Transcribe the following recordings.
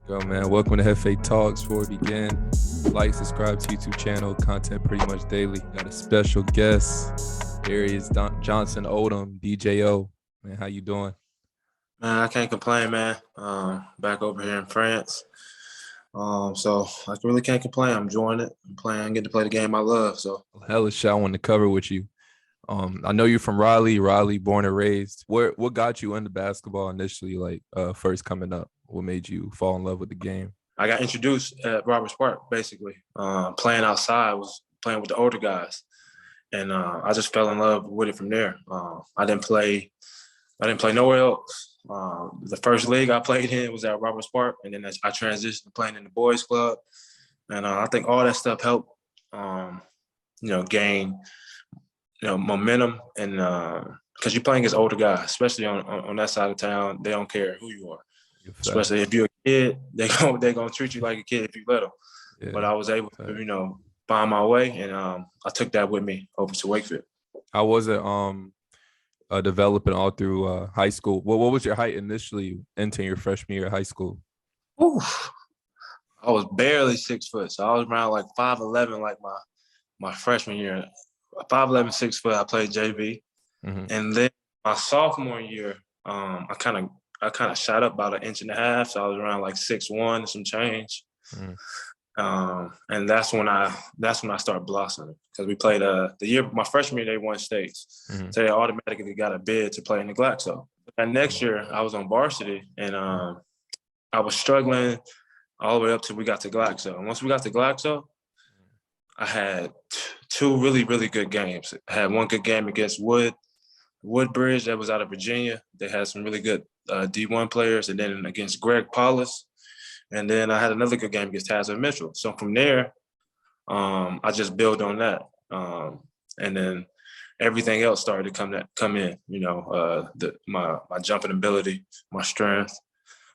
Go, man. Welcome to Jefe Talks. Before we begin, like, subscribe to YouTube channel. Content pretty much daily. Got a special guest, Darius Johnson-Odom, DJO. Man, how you doing? Man, I can't complain, man. Back over here in France. So I really can't complain. I'm enjoying it. I'm playing, getting to play the game I love. So Hella shit I wanted to cover with you. I know you're from Raleigh, born and raised. What got you into basketball initially, like first coming up? What made you fall in love with the game? I got introduced at Roberts Park, basically. Playing outside, was playing with the older guys. And I just fell in love with it from there. I didn't play nowhere else. The first league I played in was at Roberts Park, and then I transitioned to playing in the boys club. And I think all that stuff helped, gain, momentum. And because you're playing against older guys, especially on that side of town, they don't care who you are. Especially if you're a kid, they're gonna treat you like a kid if you let them. Yeah. But I was able to, find my way, and I took that with me over to Wakefield. How was it developing all through high school? What was your height initially entering your freshman year of high school? Oof. I was barely 6 foot, so I was around like 5'11", like my freshman year. 5'11", 6 foot. I played JV, and then my sophomore year, I kind of shot up about 1.5 inches, so I was around like 6'1" and some change. And that's when I started blossoming, because we played my freshman year they won states, so they automatically got a bid to play in the Glaxo. And next year I was on varsity, and I was struggling all the way up till we got to Glaxo. And once we got to Glaxo, I had two really, really good games. I had one good game against Woodbridge, that was out of Virginia. They had some really good D1 players, and then against Greg Paulus. And then I had another good game against Tazza Mitchell. So from there, I just built on that. And then everything else started to come in, my jumping ability, my strength.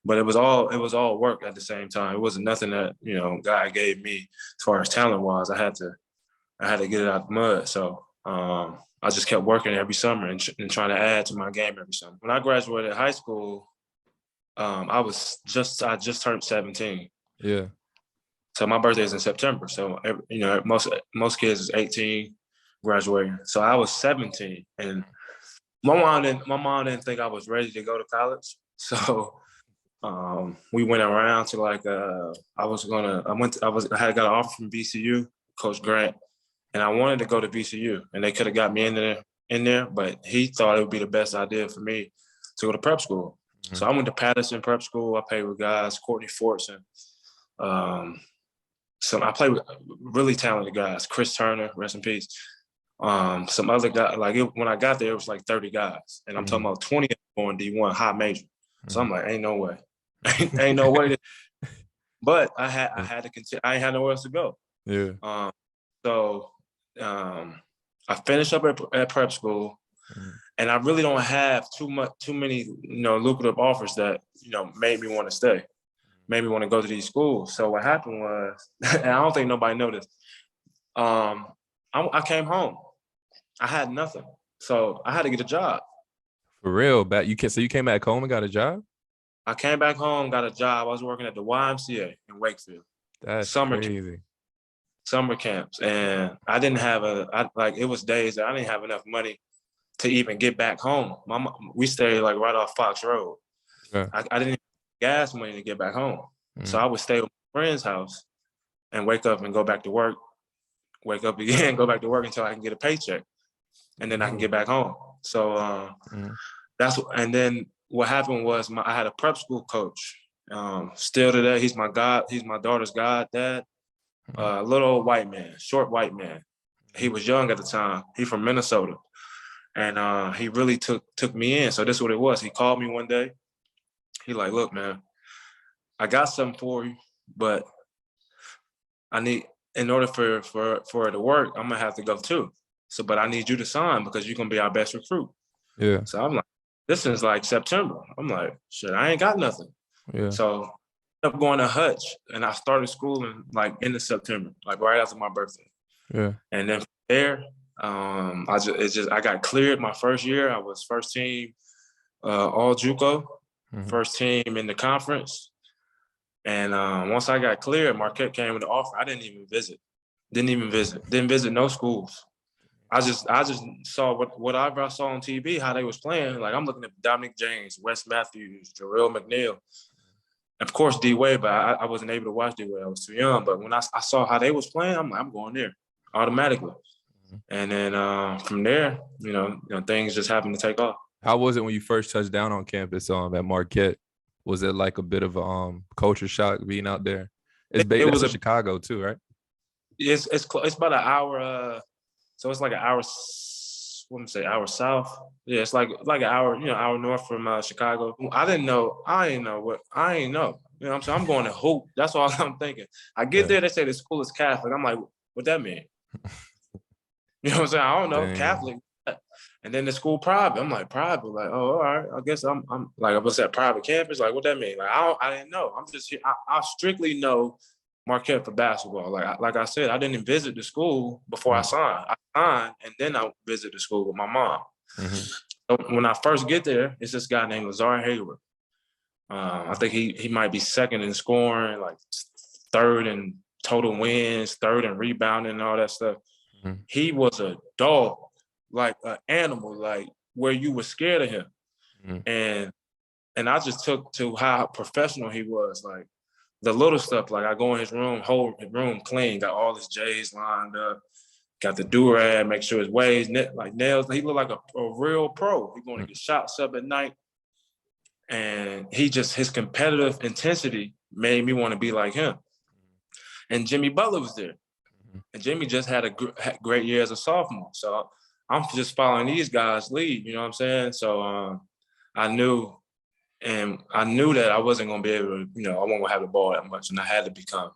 But it was all work at the same time. It wasn't nothing that, God gave me as far as talent-wise. I had to get it out the mud. So I just kept working every summer and trying to add to my game every summer. When I graduated high school, I just turned 17. Yeah. So my birthday is in September. So most kids is 18 graduating. So I was 17, and my mom didn't think I was ready to go to college. So we went around to I had got an offer from VCU, Coach Grant, and I wanted to go to VCU, and they could have got me in there, but he thought it would be the best idea for me to go to prep school. So I went to Patterson Prep School. I played with guys, Courtney Fortson. I played with really talented guys, Chris Turner, rest in peace. Some other guys, when I got there, it was like 30 guys. And I'm talking about 20 going D1, high major. So I'm like, ain't no way. ain't no way. But I had to continue. I ain't had nowhere else to go. Yeah. So I finished up at prep school. And I really don't have too many, lucrative offers that, made me want to stay, made me want to go to these schools. So what happened was, and I don't think nobody noticed, I came home. I had nothing. So I had to get a job. For real? So you came back home and got a job? I came back home, got a job. I was working at the YMCA in Wakefield. That's crazy. Summer camps. And I didn't have it was days that I didn't have enough money to even get back home. We stayed right off Fox Road. Yeah. I didn't have gas money to get back home. So I would stay at my friend's house and wake up and go back to work, wake up again, go back to work until I can get a paycheck. And then I can get back home. So and then what happened was I had a prep school coach. Still today, he's my daughter's goddad. Little old white man, short white man. He was young at the time. He's from Minnesota. And he really took me in. So this is what it was. He called me one day. He like, look, man, I got something for you, but in order for it to work, I'm gonna have to go too. So, but I need you to sign because you're gonna be our best recruit. Yeah. So I'm like, this is like September. I'm like, shit, I ain't got nothing. Yeah. So I ended up going to Hutch, and I started schooling end of September, right after my birthday. Yeah. And then from there, I got cleared my first year. I was first team all JUCO, first team in the conference. And once I got cleared, Marquette came with the offer. I didn't even visit. Didn't visit no schools. I just saw whatever I saw on TV, how they was playing. Like I'm looking at Dominic James, Wes Matthews, Jarrell McNeil, of course D Wade, but I wasn't able to watch D Wade. I was too young. But when I saw how they was playing, I'm like, I'm going there automatically. And then from there, things just happened to take off. How was it when you first touched down on campus at Marquette? Was it like a bit of a culture shock being out there? It was in Chicago too, right? It's about an hour. So it's like an hour. Hour south. Yeah, it's like an hour. Hour north from Chicago. I didn't know. I ain't know. You know what I'm saying? I'm going to hoop. That's all I'm thinking. I get there. They say the school is Catholic. I'm like, what that mean? You know what I'm saying? I don't know. Dang. Catholic. And then the school private. I'm like, private. Like, oh, all right. I guess I'm like, I was at private campus. Like, what that mean? Like, I didn't know. I'm just here. I strictly know Marquette for basketball. Like I said, I didn't visit the school before I signed. I signed, and then I visited the school with my mom. So when I first get there, it's this guy named Lazar Hayward. I think he might be second in scoring, like third in total wins, third in rebounding, and all that stuff. He was a dog, like an animal, like where you were scared of him. And I just took to how professional he was, like the little stuff. Like I go in his room, whole room clean, got all his J's lined up, got the do-rag, make sure his waves, like nails. He looked like a real pro. He's going to get shots up at night. And his competitive intensity made me want to be like him. And Jimmy Butler was there. And Jimmy just had a great year as a sophomore. So I'm just following these guys' lead, you know what I'm saying? So I knew that I wasn't going to be able to, I wasn't going to have the ball that much. And I had to become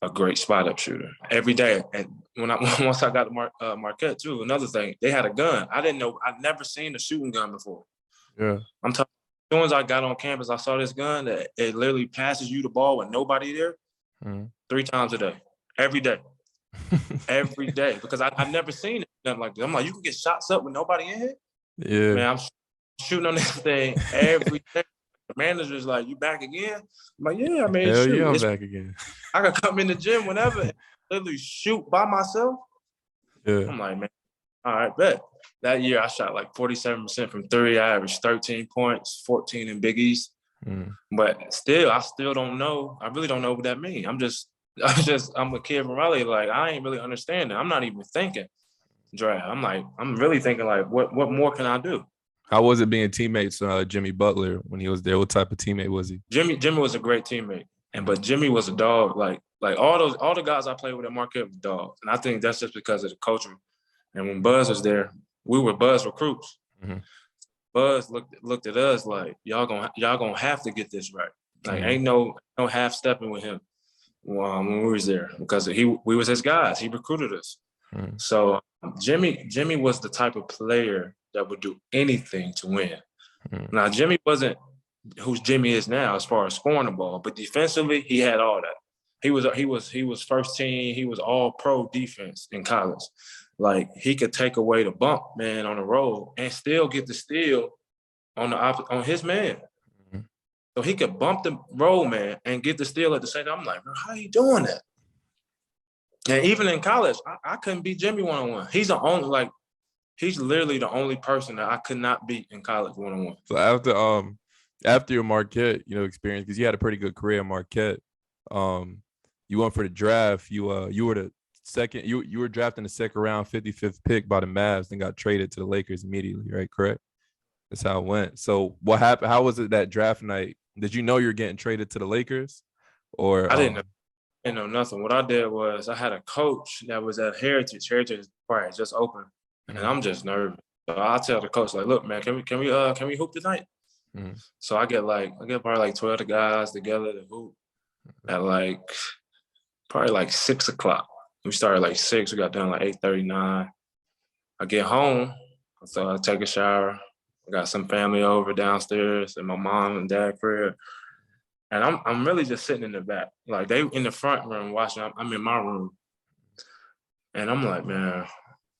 a great spot-up shooter every day. And once I got to Marquette, too, another thing, they had a gun. I didn't know. I'd never seen a shooting gun before. Yeah. I'm talking. As soon as I got on campus, I saw this gun that it literally passes you the ball with nobody there 3 times a day, every day. Every day, because I've never seen it nothing like that. I'm like, you can get shots up with nobody in here? Yeah. Man, I'm shooting on this thing every day. The manager's like, you back again? I'm like, yeah, I mean, hell shoot. Yeah, I'm back again. I could come in the gym whenever and literally shoot by myself. Yeah. I'm like, man, all right, bet. That year, I shot like 47% from 3. I averaged 13 points, 14 in Big East. But I still don't know. I really don't know what that means. I'm a kid from Raleigh. Like, I ain't really understanding. I'm not even thinking draft. I'm really thinking like, what more can I do? How was it being teammates Jimmy Butler when he was there? What type of teammate was he? Jimmy was a great teammate, but Jimmy was a dog. Like all the guys I played with at Marquette were dogs, and I think that's just because of the culture. And when Buzz was there, we were Buzz recruits. Buzz looked at us like, y'all gonna have to get this right. Like ain't no half stepping with him. When we was there, because we was his guys. He recruited us. So Jimmy was the type of player that would do anything to win. Now Jimmy wasn't who Jimmy is now as far as scoring the ball, but defensively he had all that. He was first team. He was all pro defense in college. Like he could take away the bump man on the road and still get the steal on his man. So he could bump the roll man and get the steal at the same time. I'm like, bro, how you doing that? And even in college, I couldn't beat Jimmy one-on-one. He's literally the only person that I could not beat in college one-on-one. So after your Marquette, experience, because you had a pretty good career at Marquette, you went for the draft. You were the second. You were drafted in the second round, 55th pick by the Mavs, and got traded to the Lakers immediately, right? Correct. That's how it went. So what happened? How was it that draft night? Did you know you were getting traded to the Lakers? Or I didn't know. I didn't know nothing. What I did was I had a coach that was at Heritage. Heritage probably just open, and I'm just nervous. So I tell the coach like, "Look, man, can we hoop tonight?" So I get probably like 12 of the guys together to hoop at probably 6 o'clock. We started like 6. We got done like 8:39. I get home, so I take a shower. I got some family over downstairs at my mom and dad crib. And I'm really just sitting in the back. Like they in the front room watching. I'm in my room. And I'm like, man,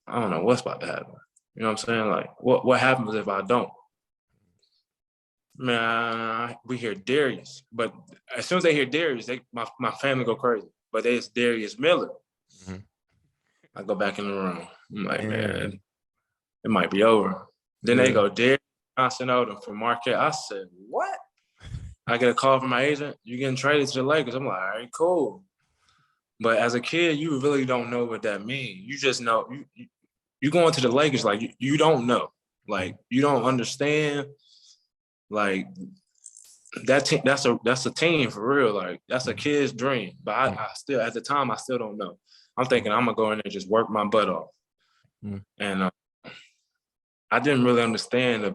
I don't know what's about to happen. You know what I'm saying? Like, what happens if I don't? Man, we hear Darius, but as soon as they hear Darius, my family go crazy. But it's Darius Miller. Mm-hmm. I go back in the room. I'm like, man, it might be over. Then they go, Darius Johnson-Odom from Marquette. I said, what? I get a call from my agent. You getting traded to the Lakers? I'm like, all right, cool. But as a kid, you really don't know what that means. You just know you going to the Lakers like you don't know, like you don't understand. Like that's a team for real. Like that's a kid's dream. But I still at the time I still don't know. I'm thinking I'm gonna go in there and just work my butt off. And I didn't really understand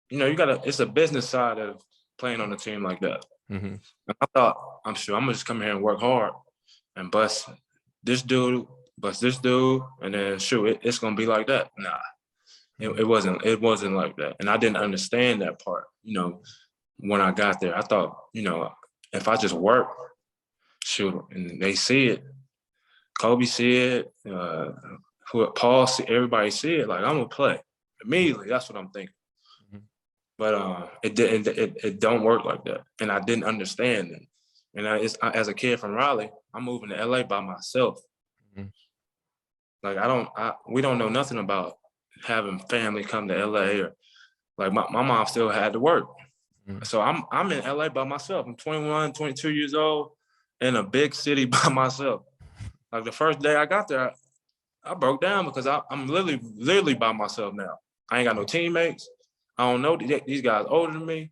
it's a business side of playing on a team like that. And I thought, I'm sure I'm gonna just come here and work hard and bust this dude, and then shoot, it's gonna be like that. Nah, it wasn't like that. And I didn't understand that part, when I got there. I thought, if I just work, shoot, and they see it, Kobe see it, Paul see, everybody see it, like I'm gonna play immediately. That's what I'm thinking. But it don't work like that, and I didn't understand it. And as a kid from Raleigh, I'm moving to LA by myself. Like we don't know nothing about having family come to LA, or like my mom still had to work. So I'm in LA by myself. I'm 21, 22 years old in a big city by myself. Like the first day I got there, I broke down because I'm literally by myself now. I ain't got no teammates. I don't know, these guys older than me.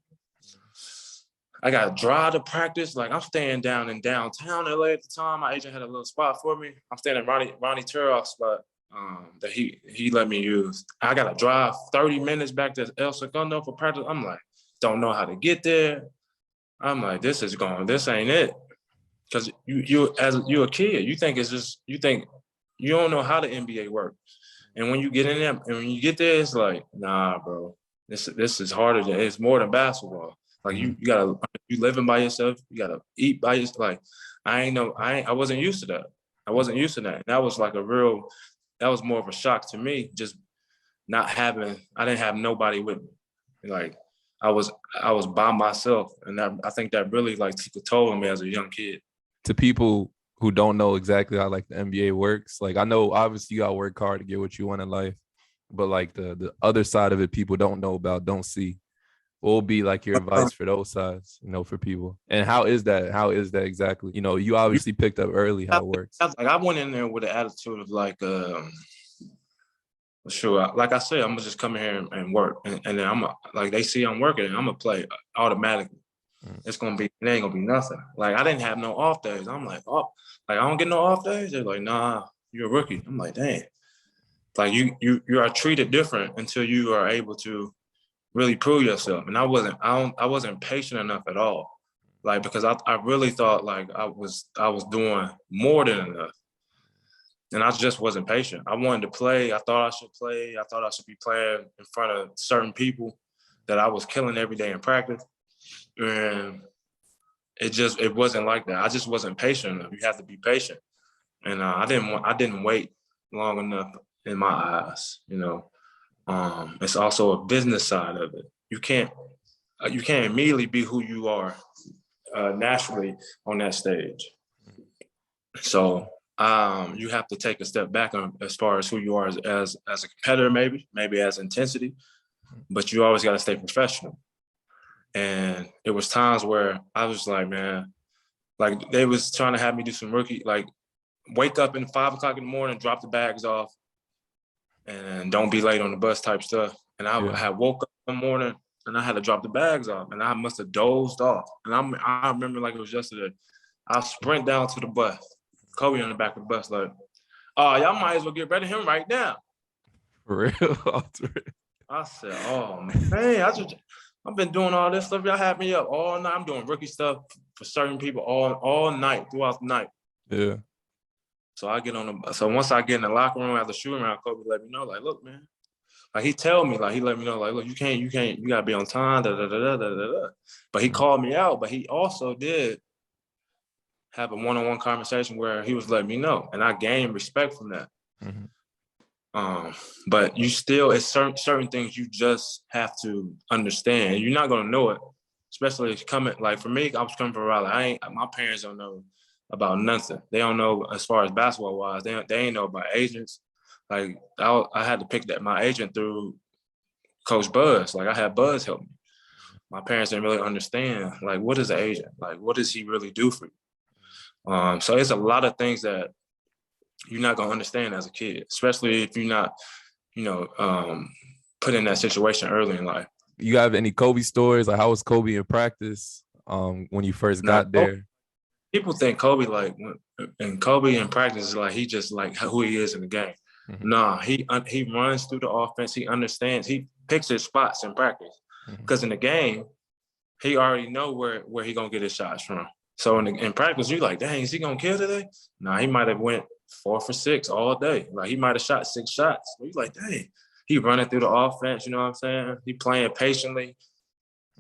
I got to drive to practice. Like I'm staying down in downtown LA at the time. My agent had a little spot for me. I'm staying in Ronnie Turoff's spot that he let me use. I got to drive 30 minutes back to El Segundo for practice. I'm like, don't know how to get there. I'm like, this ain't it. Because you a kid, you think you don't know how the NBA works. And when you get in there, and when you get there, it's like, nah, bro. This is harder it's more than basketball. Like you living by yourself, you gotta eat by yourself. Like I wasn't used to that. And that was like that was more of a shock to me, just I didn't have nobody with me. Like I was by myself. And I think that really like took a toll on me as a young kid. To people who don't know exactly how like the NBA works, like I know obviously you gotta work hard to get what you want in life. But like the other side of it, people don't know about, don't see. What will be like your advice for those sides, for people? And how is that? How is that exactly? You obviously picked up early how it works. Like I went in there with an attitude of like, sure, like I said, I'm gonna just come here and work, and then like they see I'm working, and I'm gonna play automatically. It ain't gonna be nothing. Like I didn't have no off days. I'm like, I don't get no off days. They're like, nah, you're a rookie. I'm like, dang. Like you are treated different until you are able to really prove yourself. And I wasn't patient enough at all. Like because I really thought like I was doing more than enough. And I just wasn't patient. I wanted to play. I thought I should play. I thought I should be playing in front of certain people that I was killing every day in practice. And it wasn't like that. I just wasn't patient enough. You have to be patient. And I didn't wait long enough in my eyes, It's also a business side of it. You can't immediately be who you are naturally on that stage. So you have to take a step back as far as who you are as a competitor, maybe as intensity, but you always got to stay professional. And it was times where I was like, man, like they was trying to have me do some rookie, like wake up at 5 o'clock in the morning, drop the bags off, and don't be late on the bus type stuff. And I had woke up one morning and I had to drop the bags off, and I must have dozed off. And I remember like it was yesterday. I sprint down to the bus, Kobe on the back of the bus, like, oh, y'all might as well get rid of him right now. For real? I said, oh man, I've been doing all this stuff. Y'all had me up all night. I'm doing rookie stuff for certain people all night, throughout the night. Yeah. So once I get in the locker room after shooting around, Kobe let me know, like, look, man. Like he tell me, like he let me know, like, look, you gotta be on time, da da da da da da. But he called me out, but he also did have a one-on-one conversation where he was letting me know, and I gained respect from that. But you still, it's certain things you just have to understand. You're not gonna know it, especially if coming. Like for me, I was coming from Raleigh. My parents don't know about nothing. They don't know as far as basketball wise. They ain't know about agents. Like I had to pick that my agent through Coach Buzz. Like I had Buzz help me. My parents didn't really understand. Like what is an agent? Like what does he really do for you? So it's a lot of things that you're not gonna understand as a kid, especially if you're not, put in that situation early in life. You have any Kobe stories? Like, how was Kobe in practice when you first Now, got there? people think Kobe Kobe in practice is like he just like who he is in the game. Mm-hmm. Nah, he runs through the offense. He understands. He picks his spots in practice because in the game he already know where he gonna get his shots from. So in practice, you like, dang, is he gonna kill today? Nah, he might have went 4 for 6 all day. Like he might have shot 6 shots. So you like, dang, he running through the offense. You know what I'm saying? He playing patiently.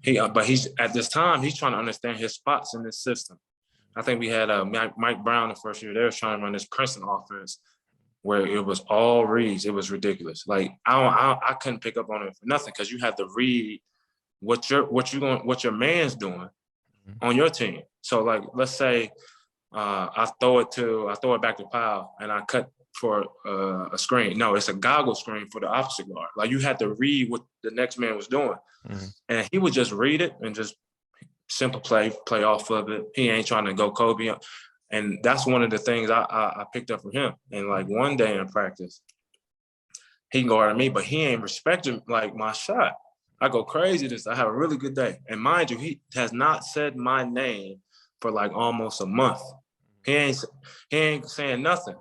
But he's at this time he's trying to understand his spots in this system. I think we had Mike Brown the first year. They were trying to run this Princeton offense where it was all reads. It was ridiculous. Like I couldn't pick up on it for nothing because you have to read what your man's doing on your team. So like let's say I throw it back to Powell and I cut for a screen. No, it's a goggle screen for the opposite guard. Like you had to read what the next man was doing, and he would just read it and just simple play off of it. He ain't trying to go Kobe, and that's one of the things I picked up from him. And like one day in practice, he guarded me, but he ain't respecting like my shot. I go crazy. I have a really good day, and mind you, he has not said my name for like almost a month. He ain't saying nothing.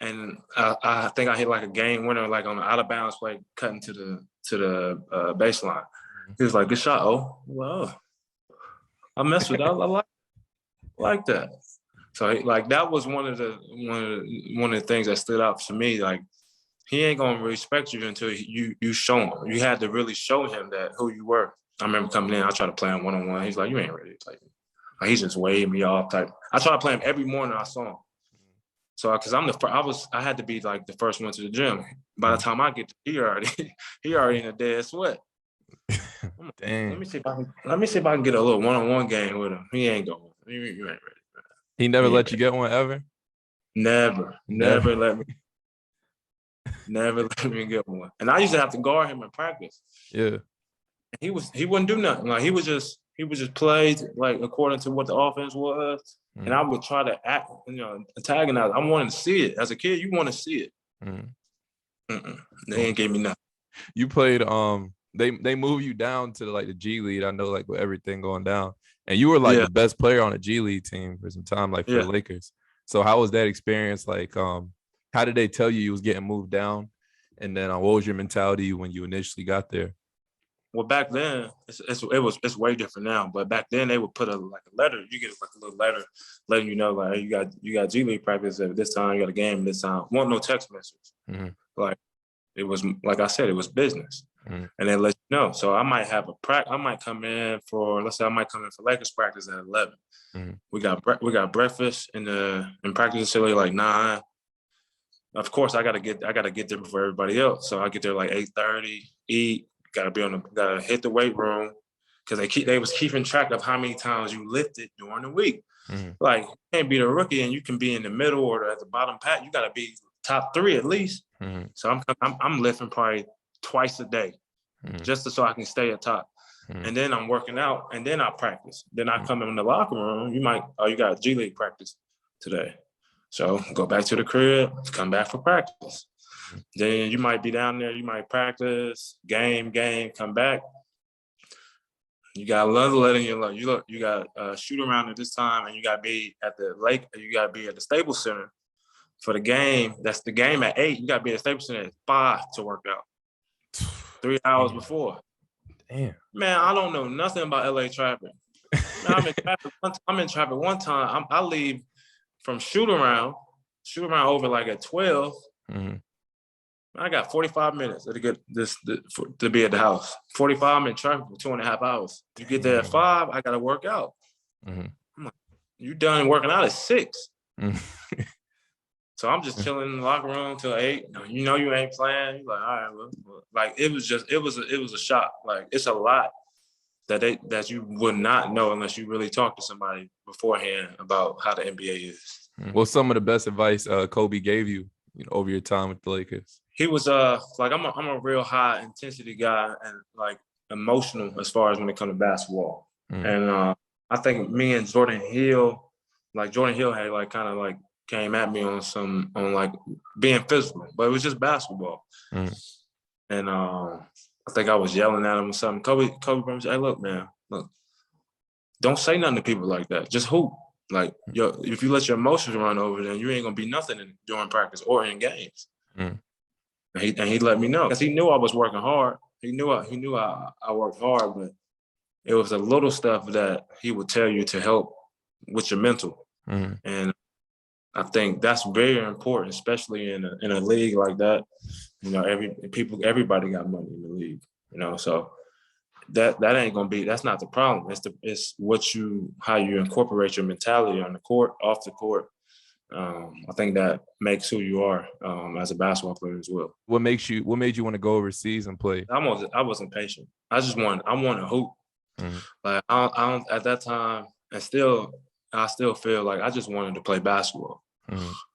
And I think I hit like a game winner, like on an out of bounds play, cutting to the baseline. He was like, "Good shot, oh." Well, I messed with that. I like that. So like that was one of the things that stood out for me. Like he ain't gonna respect you until you show him. You had to really show him that who you were. I remember coming in, I tried to play him one-on-one. He's like, "You ain't ready to play me." Like, he's just waving me off type. I tried to play him every morning I saw him. So, because I had to be like the first one to the gym. By the time I get there, he already in a dead sweat. Damn. Let me see if I can get a little one-on-one game with him. He ain't going. You ain't ready. He never let you get one ever? Never let me. Never let me get one. And I used to have to guard him in practice. Yeah. He wouldn't do nothing. Like he would just play like according to what the offense was. And I would try to antagonize. I wanted to see it. As a kid, you want to see it. They ain't gave me nothing. You played they moved you down to like the G League. I know, like with everything going down. And you were like the best player on the G League team for some time, like for the Lakers. So how was that experience? Like how did they tell you was getting moved down? And then what was your mentality when you initially got there? Well, back then it's way different now. But back then they would put a letter. You get like a little letter letting you know like you got G League practice at this time. You got a game this time. Want no text message. Like it was like I said, it was business, and they let you know. So I might have I might come in for Lakers practice at 11. We got breakfast in practice facility like 9. Of course, I gotta get there before everybody else. So I get there like 8:30. Eat. Gotta hit the weight room because they was keeping track of how many times you lifted during the week. Like you can't be the rookie and you can be in the middle or at the bottom pat. You gotta be top 3 at least. So I'm lifting probably twice a day, just so I can stay at top. And then I'm working out and then I practice. Then I come in the locker room. You got G League practice today. So go back to the crib, come back for practice. Then you might be down there, you might practice, game, come back. You got another letter in your life. You got shoot around at this time, and you got to be at the lake. You got to be at the Staples Center for the game. That's the game at 8. You got to be at the Staples Center at 5 to work out. 3 hours before. Damn. Man, I don't know nothing about LA traffic. Man, I'm in traffic one time. I leave from shoot around over like at 12. I got 45 minutes to get to be at the house. 45 I'm in traffic for 2.5 hours. You get there at 5, I gotta work out. I'm like, you done working out at 6. So I'm just chilling in the locker room till 8. You know you ain't playing. You're like, all right, well. Like it was a shock. Like it's a lot that you would not know unless you really talk to somebody beforehand about how the NBA is. What's some of the best advice Kobe gave you, over your time with the Lakers? He was like I'm a real high intensity guy and like emotional as far as when it comes to basketball. And I think me and Jordan Hill had like kind of like came at me on like being physical, but it was just basketball. And I think I was yelling at him or something. Kobe said, "Hey, look, man, don't say nothing to people like that. Just hoop. Like, if you let your emotions run over, then you ain't gonna be nothing during practice or in games." And he let me know because he knew I was working hard. He knew I worked hard, but it was a little stuff that he would tell you to help with your mental. And I think that's very important, especially in a league like that. Everybody got money in the league. So that ain't gonna be. That's not the problem. It's how you incorporate your mentality on the court, off the court. I think that makes who you are as a basketball player as well. What made you want to go overseas and play? I wasn't patient. I want to hoop. Like I don't at that time, and I still feel like I just wanted to play basketball.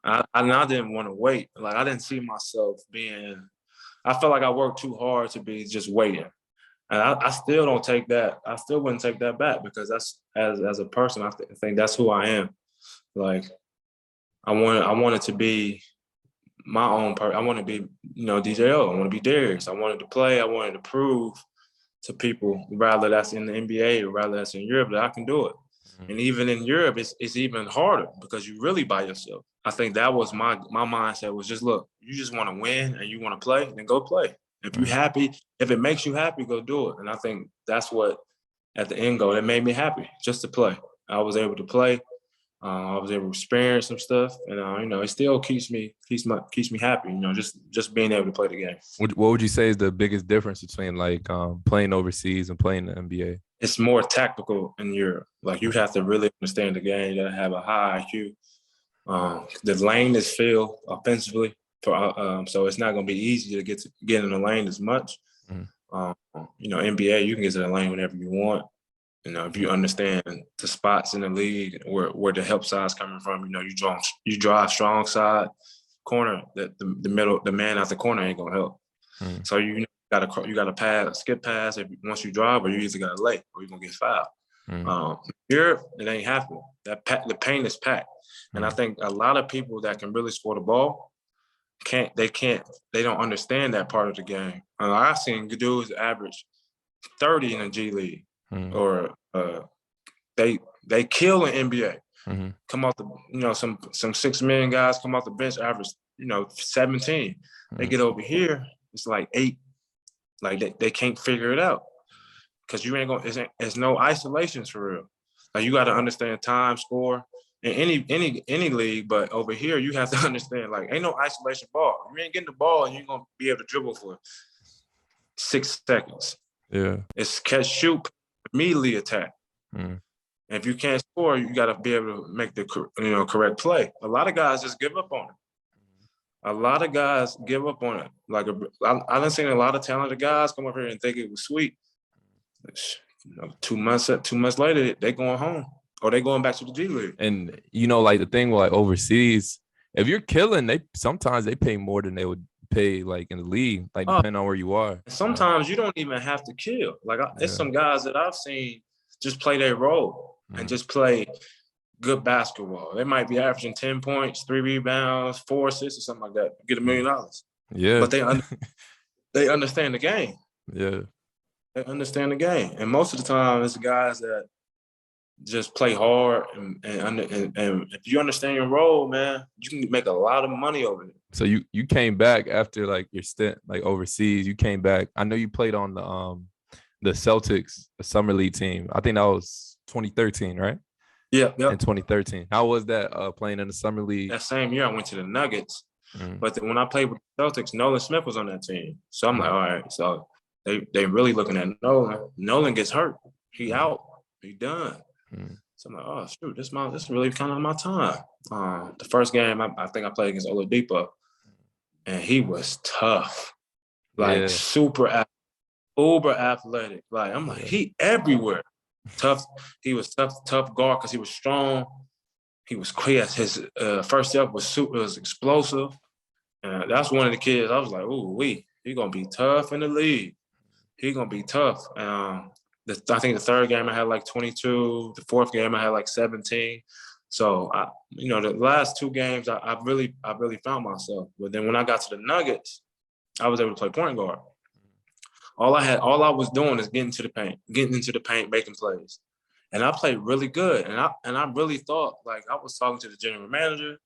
I didn't want to wait. Like I didn't see myself being. I felt like I worked too hard to be just waiting, and I still don't take that. I still wouldn't take that back because that's as a person, I think that's who I am. Like I wanted to be my own person. I want to be DJO. I want to be Darius. I wanted to play. I wanted to prove to people, rather that's in the NBA or rather that's in Europe, that I can do it. And even in Europe, it's even harder because you're really by yourself. I think that was my mindset was just, look, you just want to win and you want to play, then go play. If you're happy, if it makes you happy, go do it. And I think that's what, at the end goal, it made me happy, just to play. I was able to play. I was able to experience some stuff, and it still keeps me happy. Just being able to play the game. What would you say is the biggest difference between like playing overseas and playing the NBA? It's more tactical in Europe. Like you have to really understand the game. You got to have a high IQ. The lane is filled offensively, so it's not going to be easy to get in the lane as much. NBA, you can get to the lane whenever you want. If you understand the spots in the league where the help side's coming from, you drive strong side corner, that the man out the corner ain't gonna help. So you gotta pass, skip pass once you drive, or you either gotta lay or you're gonna get fouled. Here it ain't happening. The paint is packed, and I think a lot of people that can really score the ball they don't understand that part of the game. I've seen dudes average 30 in the G League. Or they kill in NBA. Come out some $6 million guys come off the bench, average 17. They get over here, it's like 8. Like they can't figure it out because you ain't gonna. It's no isolations for real. Like you got to understand time, score in any league, but over here you have to understand like ain't no isolation ball. You ain't getting the ball and you're gonna be able to dribble for 6 seconds. Yeah, it's catch, shoot, immediately attack. If you can't score, you got to be able to make the correct play. A lot of guys just give up on it. Like I done seen a lot of talented guys come up here and think it was sweet. 2 months later, they going home or they going back to the G League. And like the thing with like overseas, if you're killing, sometimes they pay more than they would pay like in the league, like depending on where you are. Sometimes you don't even have to kill. Like there's some guys that I've seen just play their role and just play good basketball. They might be averaging 10 points, 3 rebounds, 4 assists or something like that. Get $1 million. Yeah. But they understand the game. Yeah. They understand the game. And most of the time it's guys that just play hard and if you understand your role, man, you can make a lot of money over it. So you came back after like your stint like overseas. You came back. I know you played on the Celtics summer league team. I think that was 2013, right? Yeah. In 2013. How was that playing in the summer league? That same year I went to the Nuggets. But when I played with the Celtics, Nolan Smith was on that team. So I'm like, all right, so they really looking at Nolan. Nolan gets hurt. He out. He done. So I'm like, oh shoot, this is really kind of my time. The first game I think I played against Oladipo, and he was tough, like Yeah. super uber athletic. Like I'm like, he everywhere. Tough. He was tough guard because he was strong. He was quick. His first step was explosive. And that's one of the kids. I was like, ooh, he gonna be tough in the league. He gonna be tough. I think the third game I had like 22. The fourth game I had like 17. So the last two games I really found myself. But then when I got to the Nuggets, I was able to play point guard. All I was doing is getting into the paint, making plays, and I played really good. And I really thought, like, I was talking to the general manager.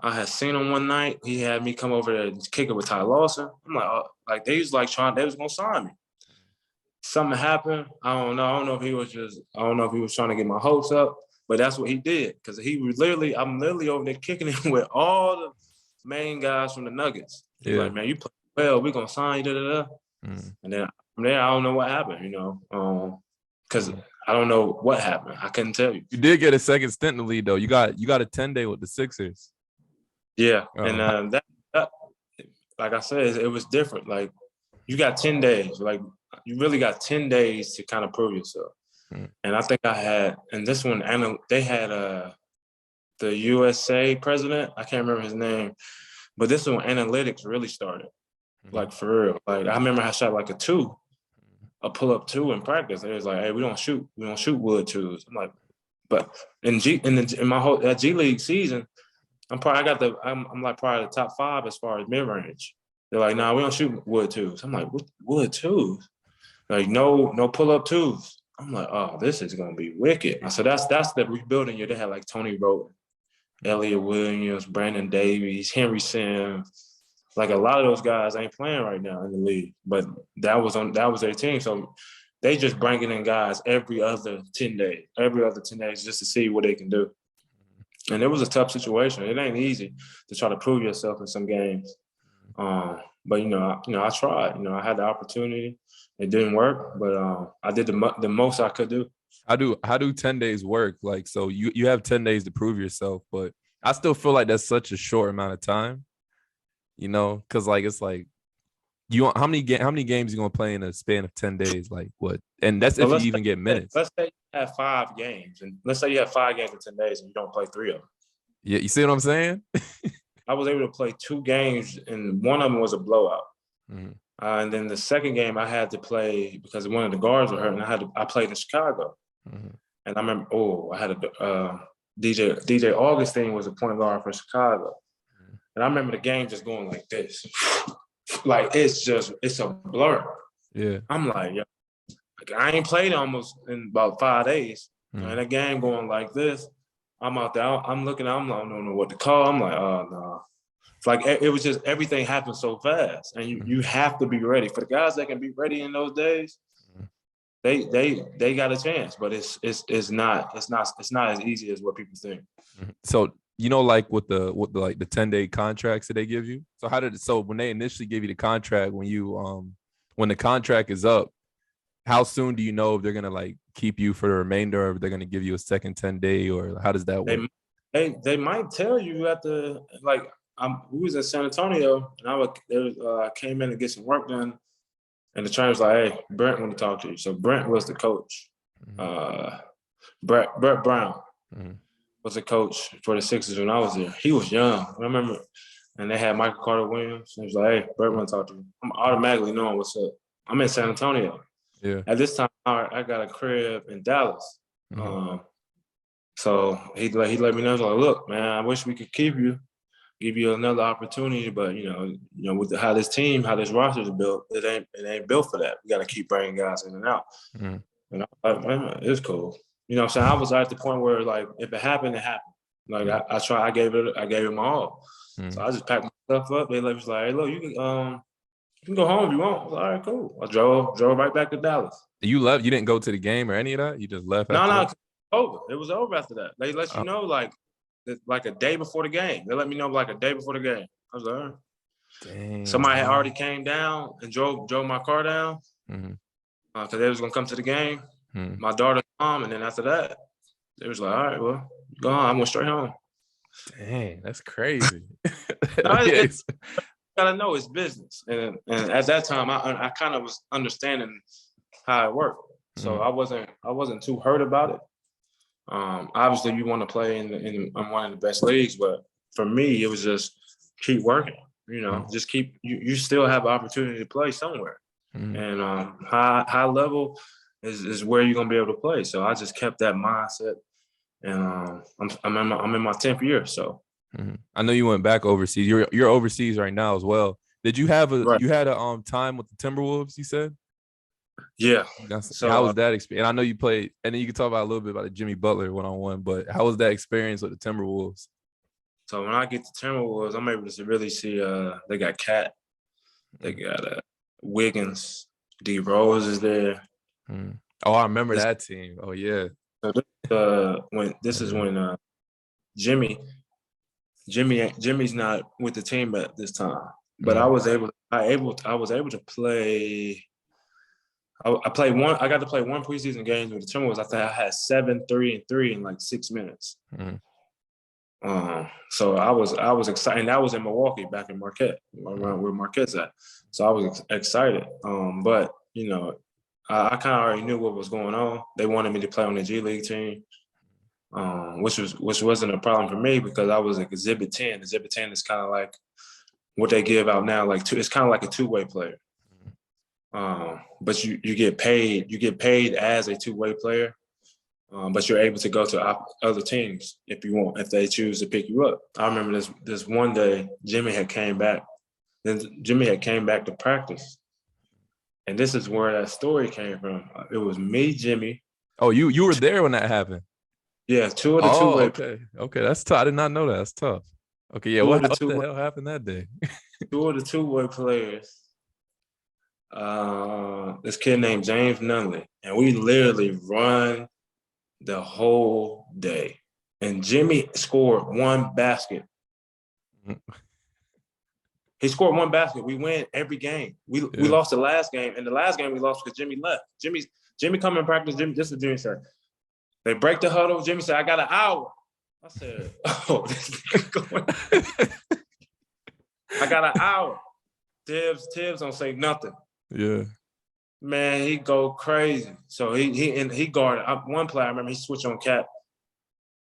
I had seen him one night. He had me come over there and kick it with Ty Lawson. I'm like, like they was gonna sign me. Something happened. I don't know. I don't know if he was trying to get my hopes up, but that's what he did. Because I'm literally over there kicking it with all the main guys from the Nuggets. He's like, man, you play well. We're gonna sign you. And then from there, I don't know what happened. Because I don't know what happened. I couldn't tell you. You did get a second stint in the league, though. You got a 10-day with the Sixers. Yeah, and that like I said, it was different. Like you got 10 days. Like you really got 10 days to kind of prove yourself. And I think I had, and this one, they had the USA president. I can't remember his name, but this one, analytics really started. Like for real. Like I remember I shot like a pull-up 2 in practice. It was like, hey, we don't shoot wood 2s. I'm like, but in my whole G League season, I'm like probably the top 5 as far as mid-range. They're like, nah, we don't shoot wood 2s. I'm like, what wood 2s? Like no pull-up 2s. I'm like, oh, this is gonna be wicked. So that's the rebuilding year. They had like Tony Roten, Elliot Williams, Brandon Davies, Henry Sims. Like a lot of those guys ain't playing right now in the league, but that was their team. So they just bringing in guys every other 10 days just to see what they can do. And it was a tough situation. It ain't easy to try to prove yourself in some games. But I tried. I had the opportunity. It didn't work, but I did the most I could do. How do 10 days work? Like, so you have 10 days to prove yourself, but I still feel like that's such a short amount of time. Because like it's like how many games you gonna play in a span of 10 days? Like what? And that's if you even get minutes. Let's say you have 5 games, and let's say you have 5 games in 10 days, and you don't play 3 of them. Yeah, you see what I'm saying? I was able to play 2 games, and one of them was a blowout. And then the second game I had to play because one of the guards were hurt, and I played in Chicago. And I remember, I had a DJ Augustine was a point guard for Chicago. And I remember the game just going like this. Like, it's a blur. Yeah. I'm like, yo, I ain't played almost in about 5 days. And the game going like this. I'm out there. I'm looking. I don't know what to call. I'm like, oh, no. It's like it was just everything happened so fast. And you have to be ready. For the guys that can be ready in those days, they got a chance. But it's not as easy as what people think. So like with the 10-day contracts that they give you. So when they initially give you the contract, when the contract is up, how soon do you know if they're gonna like keep you for the remainder, or if they're gonna give you a second 10-day, or how does that work? They might tell you at the we was in San Antonio, and I came in to get some work done, and the trainer was like, hey, Brent want to talk to you. So Brent was the coach. Brett Brown. Was a coach for the Sixers when I was there. He was young. I remember, and they had Michael Carter Williams. And he was like, hey, Brett want to talk to you. I'm automatically knowing what's up. I'm in San Antonio. Yeah. At this time, I got a crib in Dallas. So he let me know. He was like, look, man, I wish we could keep you, give you another opportunity, but with how this roster is built, it ain't built for that. We got to keep bringing guys in and out. And I was like, man, it's cool. You know what I'm saying? I was at the point where, like, if it happened, it happened. Like, I gave it my all. So I just packed my stuff up. They was like, hey, look, you can go home if you want. I was like, all right, cool. I drove right back to Dallas. You left? You didn't go to the game or any of that? You just left? No, over. It was over after that. They let you know, like a day before the game. They let me know, like, a day before the game. I was like, all right. Dang. Somebody had already came down and drove my car down because they was going to come to the game. My daughter's mom, and then after that, They was like, all right, well, go on. I went straight home. Dang, that's crazy. No, Yeah, it's gotta know it's business, and at that time, I kind of was understanding how it worked, so I wasn't too hurt about it. Obviously, you want to play in one of the best leagues, but for me, it was just keep working. Just keep. You still have an opportunity to play somewhere, and high level is where you're gonna be able to play. So I just kept that mindset, and I'm in my 10th year, so. I know you went back overseas. You're overseas right now as well. Did you have Right. you had a time with the Timberwolves? You said. Yeah. So how was that experience? And I know you played, and then you can talk about a little bit about the Jimmy Butler 1-on-1. But how was that experience with the Timberwolves? So when I get to Timberwolves, I'm able to really see. They got Cat, they got Wiggins, D Rose is there. Oh, I remember that team. Oh yeah. So when Jimmy's not with the team at this time, but I was able to play. I played one. I got to play one preseason game with the Timberwolves. I think I had 7 3-3 in like 6 minutes. So I was excited. And that was in Milwaukee, back in Marquette, around where Marquette's at. So I was excited. But I kind of already knew what was going on. They wanted me to play on the G League team. Which wasn't a problem for me because I was like Exhibit 10. Exhibit 10 is kind of like what they give out now, it's kind of like a two-way player. But you get paid. You get paid as a two-way player, but you're able to go to other teams if they choose to pick you up. I remember this one day, Jimmy had came back. Then Jimmy had came back to practice, and this is where that story came from. It was me, Jimmy. Oh, you were there when that happened. Yeah, two of the two-way. Okay, that's tough. I did not know that. That's tough. Okay, yeah. What the hell happened that day? Two of the two-way players. This kid named James Nunley, and we literally run the whole day. And Jimmy scored one basket. He scored one basket. We win every game. We lost the last game, and the last game we lost because Jimmy left. Jimmy come in practice. This is what Jimmy said. They break the huddle. Jimmy said, "I got an hour." I said, "Oh, this is going." I got an hour. Tibbs don't say nothing. Yeah. Man, he go crazy. So he guarded one play. I remember he switched on Cat.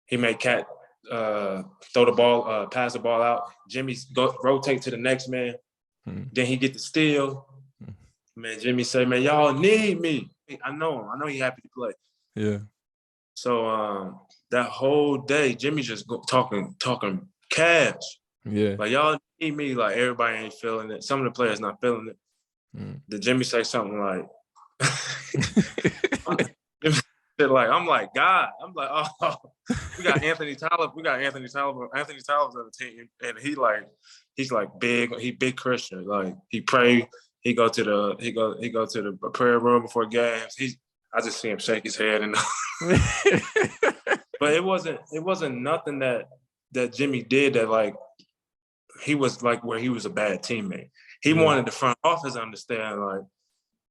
He made Cat throw the ball, pass the ball out. Jimmy rotate to the next man. Then he get the steal. Man, Jimmy say, "Man, y'all need me." I know him. I know he happy to play. Yeah. So that whole day, Jimmy just talking cash. Yeah. Like, y'all need me. Like, everybody ain't feeling it. Some of the players not feeling it. Did Jimmy say something like, I'm like, God. I'm like, oh, we got Anthony Tyler. Anthony Tyler's on the team, and he's like big. He big Christian. Like, he pray. He go to the prayer room before games. I just see him shake his head and. But it wasn't nothing that Jimmy did that, like, he was like where he was a bad teammate. He wanted the front office to understand, like,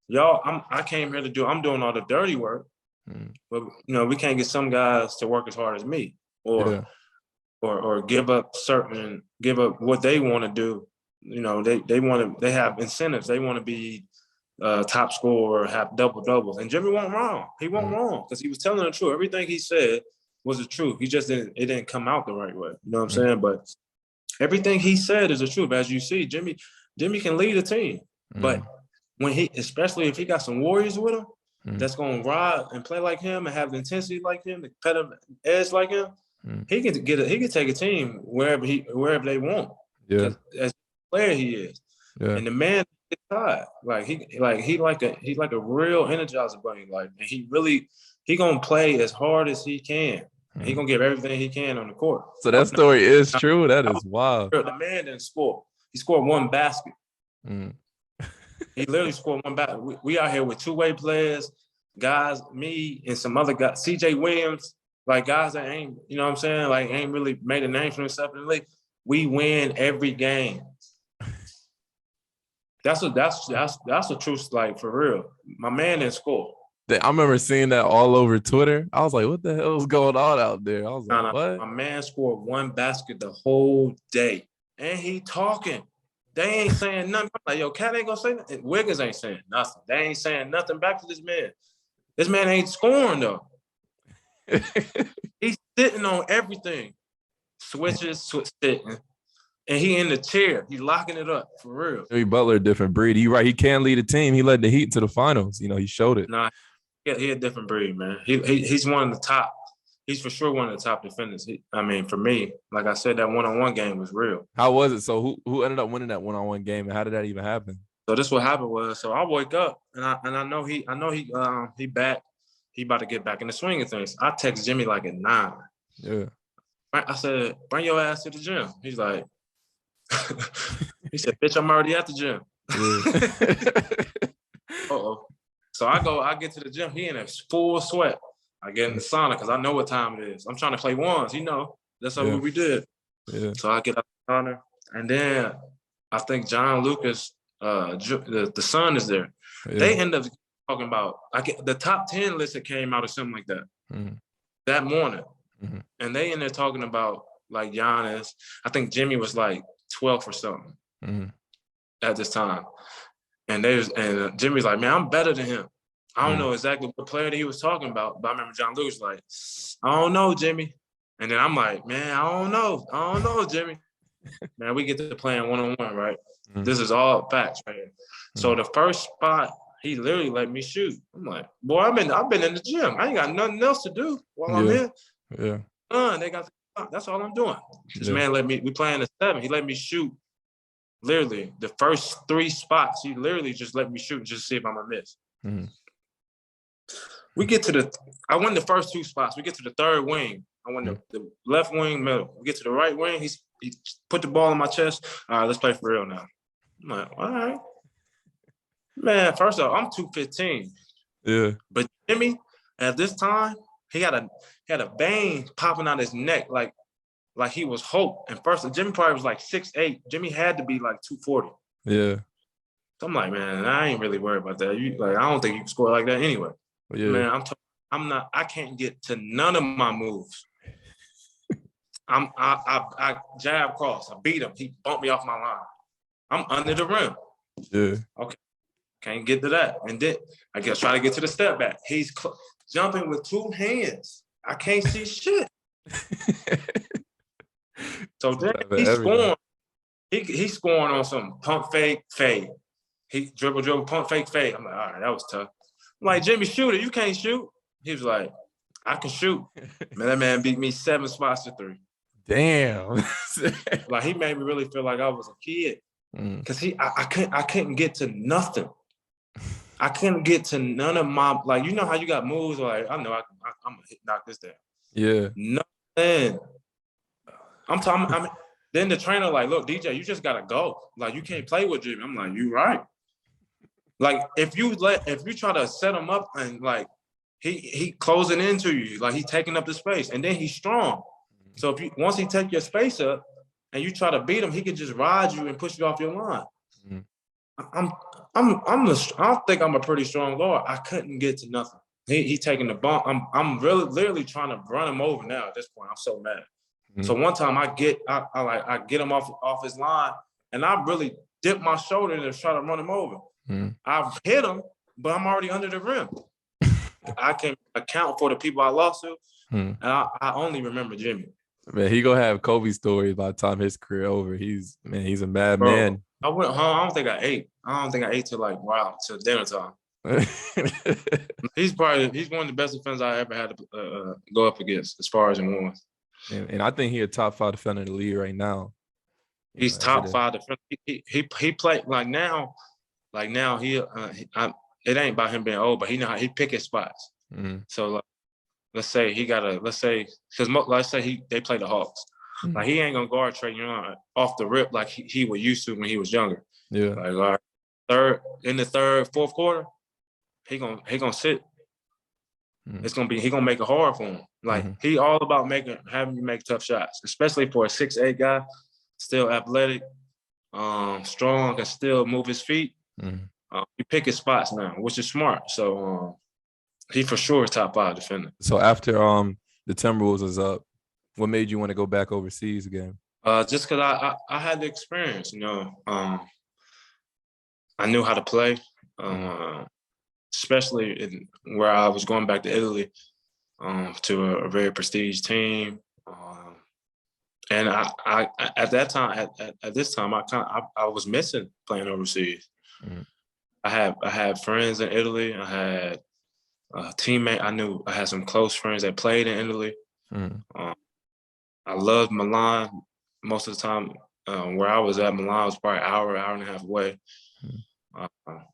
y'all, I came here I'm doing all the dirty work, but we can't get some guys to work as hard as me, or give up what they want to do. They have incentives. They want to be top scorer, have double doubles. And Jimmy wasn't wrong. He wasn't wrong because he was telling the truth. Everything he said was the truth. He just didn't come out the right way. You know what I'm saying? But everything he said is the truth. As you see, Jimmy can lead a team. But especially if he got some warriors with him, that's gonna ride and play like him and have the intensity like him, the competitive edge like him, he can take a team wherever they want. Yeah. As a player he is. Yeah. And the man is tired. He like a real energizer bunny. Like, and he gonna play as hard as he can. He gonna give everything he can on the court. So that story is true. That is wild. The man didn't score. He scored one basket. He literally scored one basket. We out here with two-way players, guys, me and some other guys, CJ Williams, like guys that ain't, you know what I'm saying, like ain't really made a name for himself in the league. We win every game. That's a truth, like, for real. My man didn't score. I remember seeing that all over Twitter. I was like, what the hell is going on out there? I was like, Nah, what? my man scored 1 basket the whole day. And he talking. They ain't saying nothing. I'm like, yo, Cat ain't gonna say nothing. Wiggins ain't saying nothing. They ain't saying nothing back to this man. This man ain't scoring though. He's sitting on everything. Switches, sitting. And he in the chair. He locking it up for real. Jimmy Butler, different breed. He right. He can lead a team. He led the Heat to the finals. You know, he showed it. Nah, he a different breed, man. He's one of the top. He's for sure one of the top defenders. I mean, for me, like I said, that one-on-one game was real. How was it? So who ended up winning that one-on-one game, and how did that even happen? So this what happened was, so I wake up and I know he back. He about to get back in the swing of things. I text Jimmy like at 9. Yeah. I said, bring your ass to the gym. He's like, he said, bitch, I'm already at the gym. Yeah. Uh-oh. So I get to the gym. He in a full sweat. I get in the sauna because I know what time it is. I'm trying to play ones, you know. That's what we did. Yeah. So I get out the sauna. And then I think John Lucas, the son is there. Yeah. They end up talking about the top 10 list that came out or something like that that morning. Mm-hmm. And they in there talking about like Giannis. I think Jimmy was like 12th or something at this time. And Jimmy's like, man, I'm better than him. I don't know exactly what player that he was talking about, but I remember John Lewis like, I don't know, Jimmy. And then I'm like, man, I don't know, Jimmy. Man, we get to playing one-on-one, right? Mm-hmm. This is all facts right here. Mm-hmm. So the first spot, he literally let me shoot. I'm like, boy, I've been in the gym. I ain't got nothing else to do while I'm here. Yeah. They got that's all I'm doing. This man we playing the 7. He let me shoot literally the first 3 spots. He literally just let me shoot just to see if I'm gonna miss. Mm-hmm. We get to I won the first 2 spots. We get to the third wing. I won the left wing, middle. We get to the right wing. He put the ball in my chest. All right, let's play for real now. I'm like, all right. Man, first off, I'm 215. Yeah. But Jimmy, at this time, he had a vein popping out his neck like he was Hope. And first, Jimmy probably was like 6'8". Jimmy had to be like 240. Yeah. So I'm like, man, I ain't really worried about that. I don't think you can score like that anyway. Yeah. Man, I can't get to none of my moves. I jab cross. I beat him. He bumped me off my line. I'm under the rim. Yeah. Okay. Can't get to that. And then I guess try to get to the step back. He's jumping with 2 hands. I can't see shit. So then he's scoring. He's scoring on some pump fake fade. He dribble, pump fake fade. I'm like, all right, that was tough. I'm like, Jimmy, shoot it. You can't shoot. He was like, I can shoot. Man, that man beat me 7 spots to 3. Damn. Like he made me really feel like I was a kid. Cause I couldn't get to nothing. I couldn't get to none of my, like, you know how you got moves like, I know I'm gonna knock this down. Yeah. Nothing. Then the trainer like, look, DJ, you just gotta go. Like, you can't play with Jimmy. I'm like, you right. Like, if you try to set him up and like he closing into you, like he's taking up the space, and then he's strong. So once he take your space up and you try to beat him, he can just ride you and push you off your line. I think I'm a pretty strong guard. I couldn't get to nothing. He taking the bump. I'm really literally trying to run him over now at this point. I'm so mad. So one time I get him off his line, and I really dip my shoulder and try to run him over. I've hit him, but I'm already under the rim. I can account for the people I lost to, and I only remember Jimmy. Man, he gonna have Kobe stories by the time his career over. He's a mad man. I went home. I don't think I ate. Till dinner time. He's one of the best defenders I ever had to go up against as far as in ones. And I think he's a top 5 defender in the league right now. He's top 5 defender. He played like now he it ain't about him being old, but he know how he pick his spots. So let's say they play the Hawks. Like he ain't gonna guard Trae Young off the rip like he was used to when he was younger. Yeah. Like all right, fourth quarter, he gonna sit. It's gonna be he gonna make it hard for him. Like he all about having you make tough shots, especially for a 6'8" guy, still athletic, strong, can still move his feet. You pick his spots now, which is smart. So He for sure top 5 defender. So after the Timberwolves was up, what made you want to go back overseas again? Just because I had the experience, I knew how to play, especially where I was going back to Italy to a very prestige team. And I at that time, at this time, I was missing playing overseas. Mm. I had friends in Italy. I had a teammate. I had some close friends that played in Italy. Mm. I loved Milan. Most of the time, where I was at, Milan was probably an hour and a half away.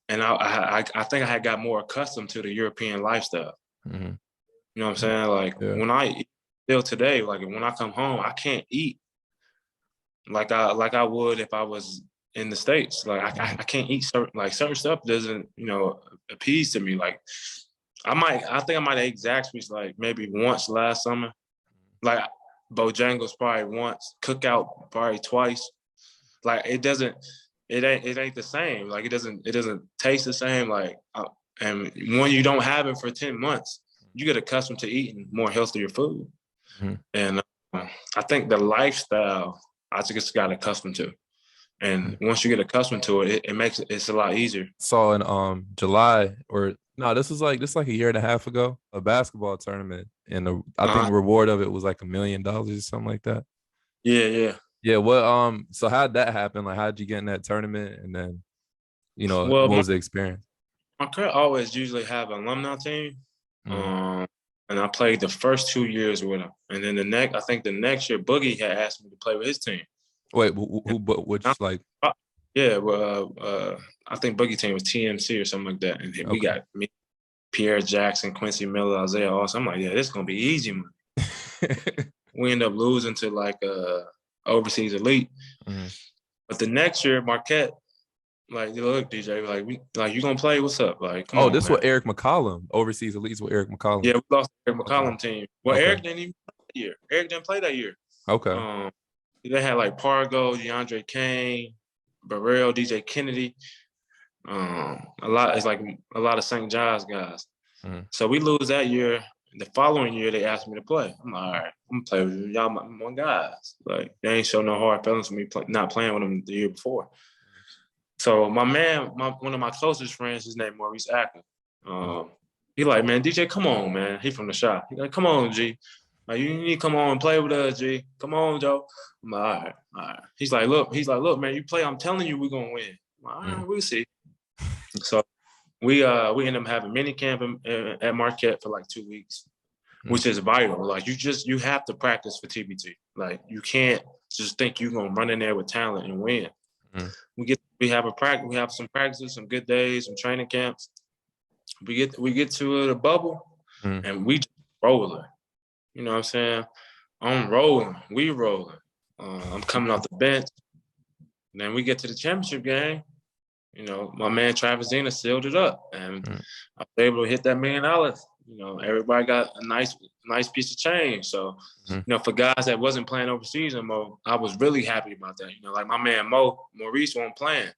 And I think I had got more accustomed to the European lifestyle. Mm-hmm. You know what I'm saying? Like when I still today, like when I come home, I can't eat like I would if I was in the States. Like I can't eat certain stuff doesn't, appease to me. Like I think I might have ate Zaxby's like maybe once last summer. Like Bojangles probably once, Cookout probably twice. Like it ain't the same. Like it doesn't taste the same. Like and when you don't have it for 10 months, you get accustomed to eating more healthier food. Mm-hmm. And I think the lifestyle I just got accustomed to. And once you get accustomed to it, it makes it's a lot easier. Saw in July this was like a year and a half ago, a basketball tournament, and I think the reward of it was like $1 million or something like that. Yeah. What so how'd that happen? Like how'd you get in that tournament, and then what was the experience? Marquette always usually have an alumni team, and I played the first 2 years with him, and then the next year Boogie had asked me to play with his team. Wait, which like? Yeah, well, I think Boogie team was TMC or something like that, and we got me, Pierre Jackson, Quincy Miller, Isaiah Austin. I'm like, yeah, this is gonna be easy, man. We end up losing to like overseas elite, but the next year Marquette, like, look, DJ, like you gonna play? What's up? Like, come on, this man. was Eric McCollum, overseas elites with Eric McCollum. Yeah, we lost Eric McCollum team. Well, Eric didn't even play that year. Eric didn't play that year. Okay. They had like Pargo, DeAndre Kane, Burrell, DJ Kennedy. A lot of St. John's guys. So we lose that year. The following year, they asked me to play. I'm like, all right, I'm gonna play with y'all, my guys. Like they ain't show no hard feelings for me not playing with them the year before. So my man, one of my closest friends, his name Maurice Acker. He like, man, DJ, come on, man. He from the shop. He like, come on, G. Like, you need to come on and play with us, G. Come on, Joe. I'm like, all right. He's like, look, man, you play. I'm telling you, we're gonna win. I'm like, all right, we'll see. So we ended up having mini camp at Marquette for like 2 weeks, which is vital. Like you have to practice for TBT. Like you can't just think you're gonna run in there with talent and win. We have some practices, some good days, some training camps. We get to the bubble and we rolling. You know what I'm saying? I'm rolling. We rolling. I'm coming off the bench. And then we get to the championship game. My man Travis Zena sealed it up, and I was able to hit that $1 million. Everybody got a nice piece of change. So, for guys that wasn't playing overseas anymore, I was really happy about that. Like my man Maurice wasn't playing.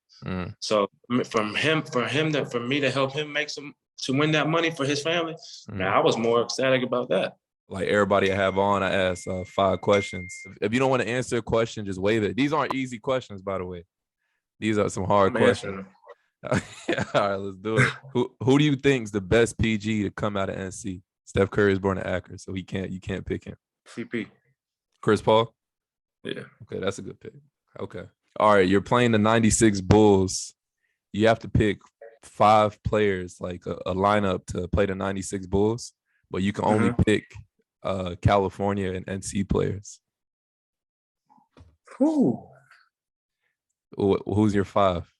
So for me to help him to win that money for his family, I was more ecstatic about that. Like everybody I have on, I ask 5 questions. If you don't want to answer a question, just wave it. These aren't easy questions, by the way. These are some hard questions. Yeah, all right, let's do it. Who do you think is the best PG to come out of NC? Steph Curry is born in Akron, so you can't pick him. CP. Chris Paul? Yeah. Okay, that's a good pick. Okay. All right, you're playing the 96 Bulls. You have to pick 5 players, like a lineup to play the 96 Bulls, but you can only pick California and NC players. Who's your 5?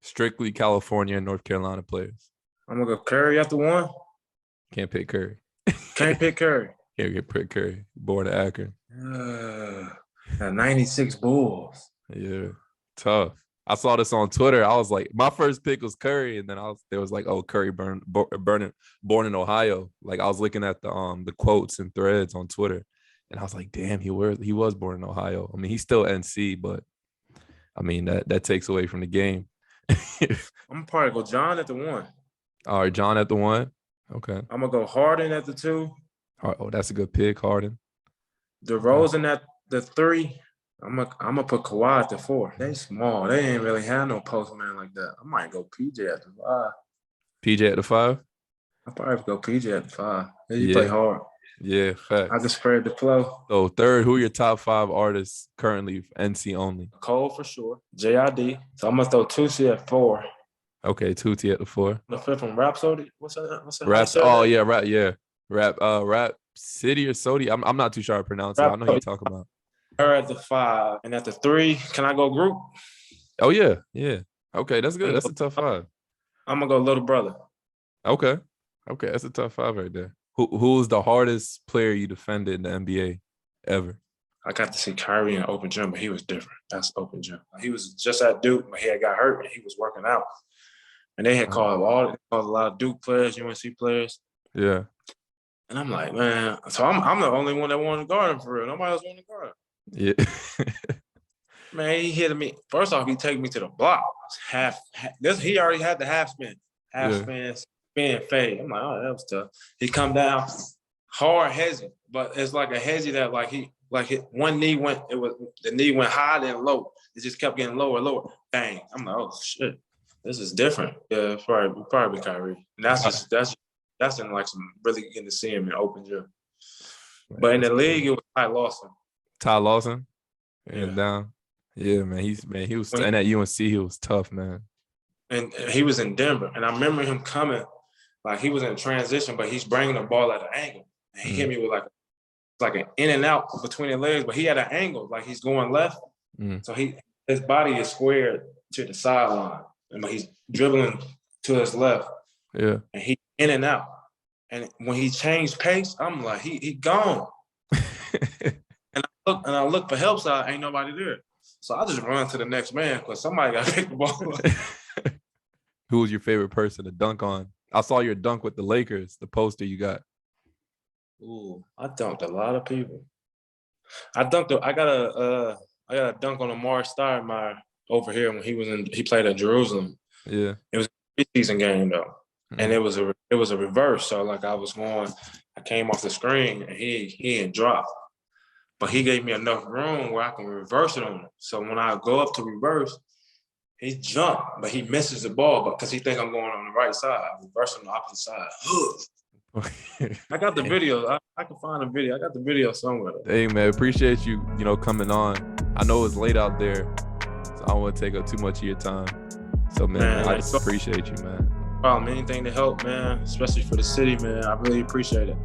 Strictly California and North Carolina players. I'm gonna go Curry after 1. Can't pick Curry. Can't pick Curry. Can't pick Curry. Born in Akron. 96 Bulls. Yeah, tough. I saw this on Twitter. I was like, my first pick was Curry, and then there was like, oh, Curry born in Ohio. Like I was looking at the quotes and threads on Twitter, and I was like, damn, he was born in Ohio. I mean, he's still NC, but I mean that takes away from the game. I'm probably go John at the 1. All right, John at the 1. Okay. I'm gonna go Harden at the 2. Oh, that's a good pick, Harden. DeRozan at the 3. I'm gonna put Kawhi at the 4. They small. They ain't really have no post man like that. I might go PJ at the 5. PJ at the 5? I'll probably go PJ at the 5. He Yeah. play hard. Yeah, facts. I can spread the flow. So third, who are your top 5 artists currently NC only? Cole for sure. JID. So I'm gonna throw Tusi at 4. Okay, Tuti at the 4. The 5th from Rhapsody. What's that? Raps. Oh yeah, rap. Yeah, Rap City or Sodi. I'm not too sure how to pronounce it. I know who you're talking about. Her at the 5, and at the 3, can I go group? Oh yeah. Okay, that's good. That's a tough 5. I'm gonna go Little Brother. Okay, that's a tough 5 right there. Who's the hardest player you defended in the NBA ever? I got to see Kyrie in open gym, but he was different. That's open gym. He was just at Duke, but he had got hurt and he was working out. And they had called a lot of Duke players, UNC players. Yeah. And I'm like, man, so I'm the only one that wanted to guard him for real. Nobody else wanted to guard him. Yeah. Man, he hit me. First off, he take me to the block. He already had the half spin, spin, fade. I'm like, oh, that was tough. He come down, hard hezzy, but it's like a hezzy that one knee the knee went high then low. It just kept getting lower, lower. Bang. I'm like, oh shit, this is different. Yeah, probably Kyrie. And that's in like some really getting to see him in open gym. But in the league, it was Ty Lawson. Ty Lawson, yeah. Down. Yeah, man. He was and at UNC. He was tough, man. And he was in Denver, and I remember him coming, like he was in transition, but he's bringing the ball at an angle. And he hit me with like an in and out between the legs, but he had an angle, like he's going left. So his body is squared to the sideline, and he's dribbling to his left. Yeah, and he in and out. And when he changed pace, I'm like, he gone. and I look for help side, ain't nobody there. So I just run to the next man because somebody got to pick the ball up. Who was your favorite person to dunk on? I saw your dunk with the Lakers, the poster you got. Ooh, I dunked a lot of people. I got a dunk on Amar Stoudemire over here when he played at Jerusalem. Yeah. It was a preseason game though. And it was a reverse. So like I came off the screen and he didn't drop. But he gave me enough room where I can reverse it on him. So when I go up to reverse, he jumped, but he misses the ball because he think I'm going on the right side. I reverse on the opposite side. I got the video. I can find a video. I got the video somewhere. Hey man, appreciate you coming on. I know it's late out there, so I don't want to take up too much of your time. So man I just appreciate you, man. Anything to help, man, especially for the city, man. I really appreciate it.